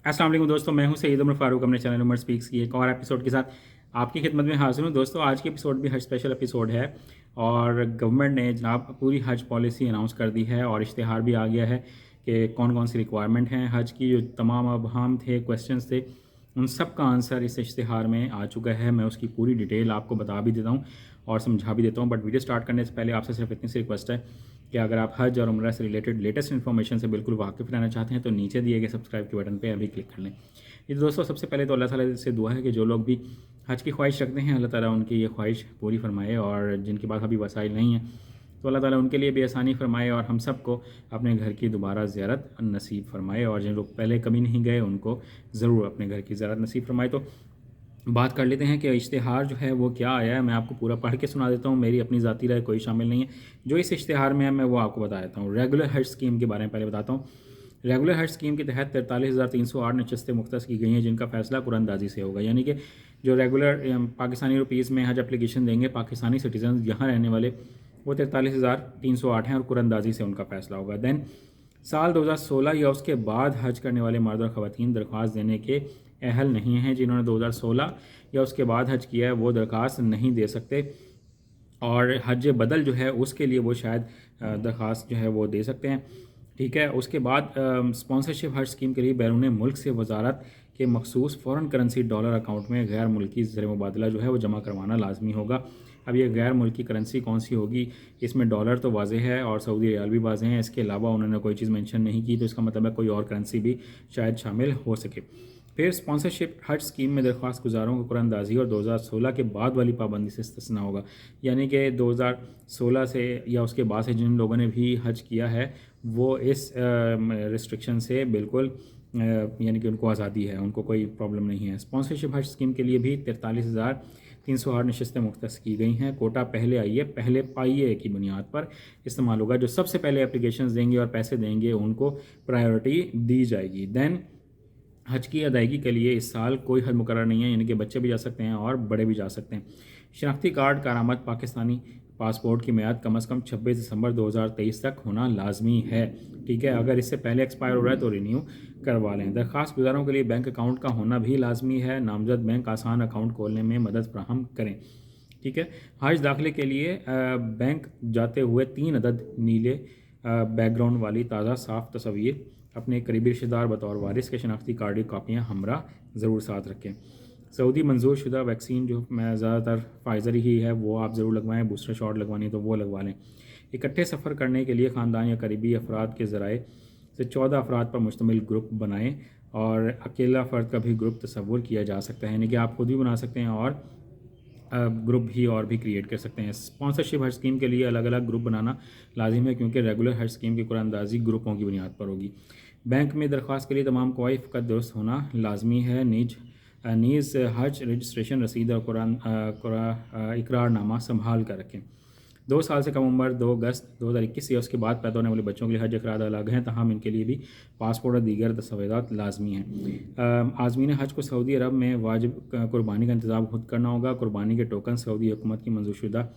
अस्सलाम वालेकुम दोस्तों, मैं हूं सईद उमर फारूक अपने चैनल उमर स्पीक्स की एक और एपिसोड के साथ आपकी खिदमत में हाजिर हूं। दोस्तों, आज के एपिसोड भी हज स्पेशल एपिसोड है और गवर्नमेंट ने जनाब पूरी हज पॉलिसी अनाउंस कर दी है और इश्तिहार भी आ गया है कि कौन कौन सी रिक्वायरमेंट हैं। हज की जो तमाम अबहाम थे, क्वेश्चंस थे, उन सब का आंसर इस इश्तिहार में आ चुका है। मैं उसकी पूरी डिटेल आपको बता भी देता हूँ और समझा भी देता हूँ। बट वीडियो स्टार्ट करने से पहले आपसे सिर्फ इतनी सी रिक्वेस्ट है कि अगर आप हज और उम्रह से रिलेटेड लेटेस्ट इन्फॉर्मेशन से बिल्कुल वाकिफ़ रहना चाहते हैं तो नीचे दिए गए सब्सक्राइब के बटन पे अभी क्लिक कर लें। ये दोस्तों, सबसे पहले तो अल्लाह ताला से दुआ है कि जो लोग भी हज की ख्वाहिश रखते हैं, अल्लाह ताला उनकी ये ख्वाहिश पूरी फरमाए, और जिनके पास अभी वसाइल नहीं है तो अल्लाह ताला उनके लिए भी आसानी फरमाए और हम सब को अपने घर की दोबारा ज़ियारत नसीब फरमाए, और जिन लोग पहले कभी नहीं गए उनको ज़रूर अपने घर की ज़ियारत नसीब फरमाए। तो बात कर लेते हैं कि इश्तिहार जो है वो क्या आया है। मैं आपको पूरा पढ़ के सुना देता हूँ, मेरी अपनी ज़ाती राय कोई शामिल नहीं है। जो इस इश्तिहार में है मैं वो आपको बता देता हूँ। रेगुलर हज स्कीम के बारे में पहले बताता हूँ। रेगुलर हज स्कीम के तहत 43,308 नशस्तें मुख्तस की गई हैं, जिनका फैसला कुरानदाजी से होगा। यानी कि जो रेगुलर पाकिस्तानी रुपीज़ में हज एप्लीकेशन देंगे पाकिस्तानी सिटीज़न यहाँ रहने वाले, वो 43,308 हैं और कुरानदाजी से उनका फैसला होगा। दैन साल 2016 या उसके बाद हज करने वाले मर्द और ख़वातीन दरख्वास्त देने के अहल नहीं हैं। जिन्होंने 2016 या उसके बाद हज किया है वो दरख्वास्त नहीं दे सकते, और हज बदल जो है उसके लिए वो शायद दरख्वास्त जो है वो दे सकते हैं। ठीक है। उसके बाद स्पॉन्सरशिप हज स्कीम के लिए बैरून मुल्क से वजारत के मखसूस फ़ॉरेन करेंसी डॉलर अकाउंट में गैर मुल्की ज़र मुबादला जो है वो जमा करवाना लाजमी होगा। अब ये गैर मुल्की करेंसी कौन सी होगी? इसमें डॉलर तो वाज़ेह है और सऊदी रियाल भी वाज़ेह हैं। इसके अलावा उन्होंने कोई चीज़ मेंशन नहीं की, तो इसका मतलब है कोई और करेंसी भी शायद शामिल हो सके। फिर स्पॉन्सरशिप हज स्कीम में दरख्वास्त गुजारों को कुरानदाजी और 2016 के बाद वाली पाबंदी से इस्तिस्ना होगा। यानी कि 2016 से या उसके बाद से जिन लोगों ने भी हज किया है वो इस रिस्ट्रिक्शन से बिल्कुल यानी कि उनको आज़ादी है, उनको कोई प्रॉब्लम नहीं है। स्पॉन्सरशिप हज स्कीम के लिए भी 43,308 नशस्तें मुख्तस की गई हैं। कोटा पहले आइए पहले पाइए की बुनियाद पर इस्तेमाल होगा। जो सबसे पहले एप्लीकेशन देंगे और पैसे देंगे उनको प्रायोरिटी दी जाएगी। दैन हज की अदायगी के लिए इस साल कोई हद मुकर्रर नहीं है, यानी कि बच्चे भी जा सकते हैं और बड़े भी जा सकते हैं। शनाख्ती कार्ड कारामद पाकिस्तानी पासपोर्ट की मियाद कम से कम 26 दिसंबर 2023 तक होना लाजमी है। ठीक है। अगर इससे पहले एक्सपायर हो रहा है तो रिन्यू करवा लें। दरख्वास्त गुजारों के लिए बैंक अकाउंट का होना भी लाजमी है। नामजद बैंक आसान अकाउंट खोलने में मदद फ्राहम करें। ठीक है। हज दाखिले के लिए बैंक जाते हुए 3 अदद नीले बैकग्राउंड वाली ताज़ा साफ तस्वीर अपने करीबी रिश्तेदार बतौर वारिस के शनाख्ती कार्ड की कापियाँ हमरा ज़रूर साथ रखें। सऊदी मंजूर शुदा वैक्सीन जो मैं ज़्यादातर फाइज़र ही है वो आप ज़रूर लगवाएं। बूस्टर शॉट लगवानी तो वो लगवा लें। इकट्ठे सफ़र करने के लिए ख़ानदान या करीबी अफराद के ज़राए से 14 अफराद पर मुश्तमिल ग्रुप बनाएं, और अकेला फ़र्द का भी ग्रुप तस्वुर किया जा सकता है, यानी कि आप खुद भी बना सकते हैं और ग्रुप भी और भी क्रिएट कर सकते हैं। स्पॉन्सरशिप हज स्कीम के लिए अलग अलग ग्रुप बनाना लाजिम है, क्योंकि रेगुलर हज स्कीम की कुरानदाजी ग्रुपों की बुनियाद पर होगी। बैंक में दरख्वास्त के लिए तमाम कवाइफ का दुरुस्त होना लाजमी है। नीज़ हज रजिस्ट्रेशन रसीद और इकरारनामा संभाल कर रखें। 2 साल से कम उम्र 2 अगस्त 2021 या उसके बाद पैदा होने वाले बच्चों के लिए हज अखराज अलग हैं, तहम इनके लिए भी पासपोर्ट और दीगर दस्तावेज़ात लाजमी हैं। आज़मीन हज को सऊदी अरब में वाजिब कुर्बानी का इंतज़ाम खुद करना होगा। कुर्बानी के टोकन सऊदी हुकूमत की मंजूरशुदा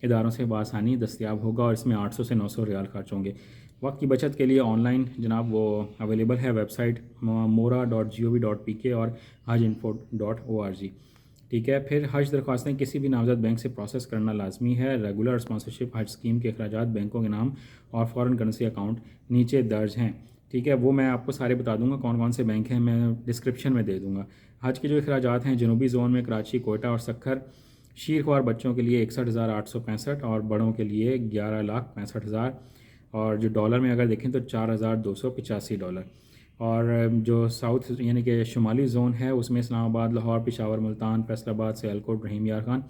इदारों से बआसानी दस्तियाब होगा और इसमें 800 से 900 रियाल खर्च होंगे। वक्त की बचत के लिए ऑनलाइन जनाब वो अवेलेबल है वेबसाइट mora.gov.pk और hajinfo.org। ठीक है। फिर हज दरख्वास्तें किसी भी नामजद बैंक से प्रोसेस करना लाजमी है। रेगुलर स्पॉन्सरशिप हज स्कीम के अखराजात बैंकों के नाम और फ़ॉरेन करेंसी अकाउंट नीचे दर्ज हैं। ठीक है। वो मैं आपको सारे बता दूंगा कौन कौन से बैंक हैं, मैं डिस्क्रिप्शन में दे दूंगा। हज के जो अखराजात हैं जनूबी जोन में कराची, कोयटा और सक्खर, शीरख्वार बच्चों के लिए 61,865 और बड़ों के लिए 11,65,000, और जो डॉलर में अगर देखें तो $4,285। और जो साउथ यानी कि शुमाली ज़ोन है उसमें इस्लामाबाद, लाहौर, पेशावर, मुल्तान, फैसलाबाद, सियालकोट, रहीम यार खान,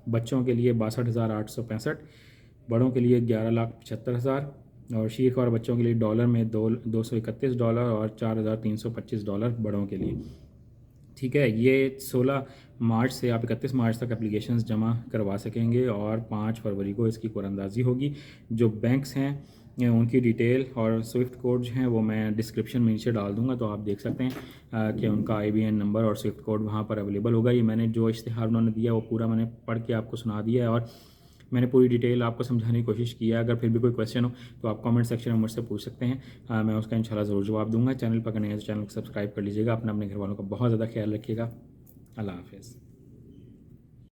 बच्चों के लिए 62,865, बड़ों के लिए 11,75,000, और शीरख्वार बच्चों के लिए डॉलर में $231 और $4,325 बड़ों के लिए। ठीक है। ये 16 मार्च से आप 31 मार्च तक एप्लीकेशंस जमा करवा सकेंगे और 5 फरवरी को इसकी कुरानदाजी होगी। जो बैंक्स हैं उनकी डिटेल और स्विफ्ट कोड जो हैं वो मैं डिस्क्रिप्शन में नीचे डाल दूंगा, तो आप देख सकते हैं कि उनका IBN नंबर और स्विफ्ट कोड वहाँ पर अवेलेबल होगा। ये मैंने जो इश्तिहार उन्होंने दिया वो पूरा मैंने पढ़ के आपको सुना दिया है, और मैंने पूरी डिटेल आपको समझाने की कोशिश की है। अगर फिर भी कोई क्वेश्चन हो तो आप कमेंट सेक्शन में मुझसे पूछ सकते हैं, मैं उसका इंशाल्लाह ज़रूर जवाब दूंगा। चैनल पर नए हैं तो चैनल को सब्सक्राइब कर लीजिएगा। अपने घर वालों का बहुत ज़्यादा ख्याल रखिएगा। अल्लाह हाफ़िज़।